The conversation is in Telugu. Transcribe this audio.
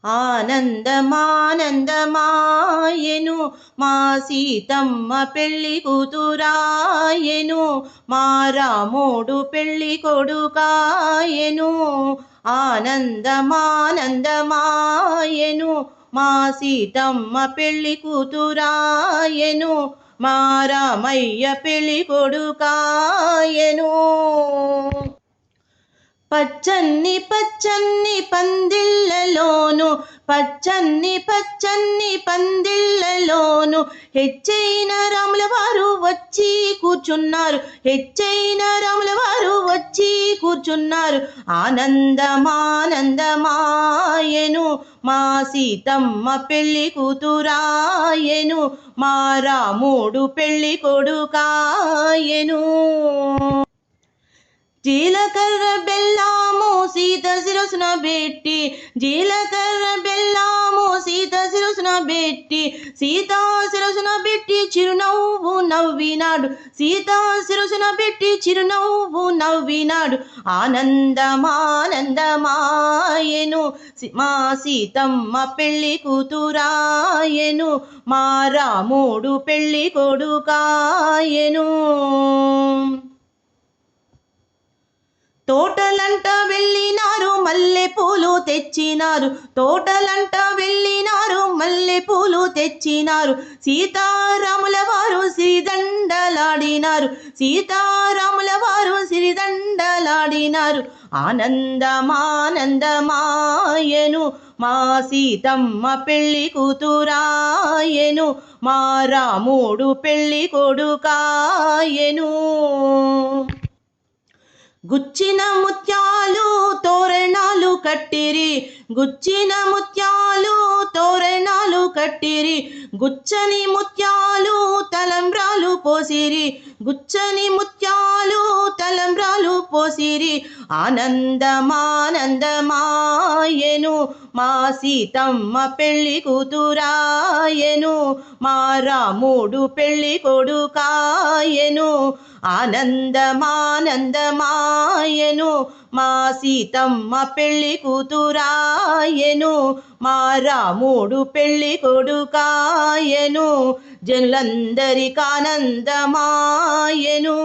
ఆనందమానందమాయెను మా సీతమ్మ పెళ్లి కూతురాయెను, మా రాముడు పెళ్లి కొడుకాయెను. ఆనందమానందమాయెను మా సీతమ్మ పెళ్లి కూతురాయెను, మా రామయ్య పెళ్లి కొడుకాయెను. పచ్చని పచ్చని పందిళ్ళలోను, పచ్చని పచ్చని పందిళ్ళలోను హెచ్చైన రాముల వారు వచ్చి కూర్చున్నారు, హెచ్చైన రాముల వారు వచ్చి కూర్చున్నారు. ఆనందమానందమాయెను మా సీతమ్మ పెళ్లి కూతురాయెను, మా రాముడు పెళ్లి కొడుకాయెను. జీలకర్ర బెల్లము సీత శిరసున బెట్టి, జీలకర్ర బెల్లము సీత శిరసున బెట్టి, సీతా శిరసున బెట్టి చిరునవ్వు నవ్వినాడు, సీతా శిరసున బెట్టి చిరునవ్వు నవ్వినాడు. ఆనందమానందమాయెను మా సీతమ్మ పెళ్లి కూతురాయెను, మా రాముడు పెళ్లి కొడుకాయెను. తోటలంట వెళ్ళినారు మల్లె పూలు తెచ్చినారు, తోటలంట వెళ్ళినారు మల్లె పూలు తెచ్చినారు. సీతారాముల వారు సిరిదండలాడినారు, సీతారాముల వారు సిరిదండలాడినారు. ఆనందమానందమాయెను మా సీతమ్మ పెళ్లి కూతురాయెను, మా రాముడు పెళ్లి కొడుకాయెను. గుచ్చిన ముత్యాలు తోరణాలు కట్టిరి, గుచ్చిన ముత్యాలు తోరణాలు కట్టిరి, గుచ్చని ముత్యాలు తలంబ్రాలు పోసిరి, గుచ్చని ముత్యాలు తలంబ్రాలు పోసిరి. ఆనందమానందమాయెను మా సీతమ్మ పెళ్లి కూతురాయెను, మా రాముడు పెళ్లి కొడుకాయెను. ఆనందమానందమాయెను మా సీతమ్మ పెళ్లి కూతురాయెను, మా రాముడు పెళ్లి కొడుకాయెను. జనులందరికానందమాయెను.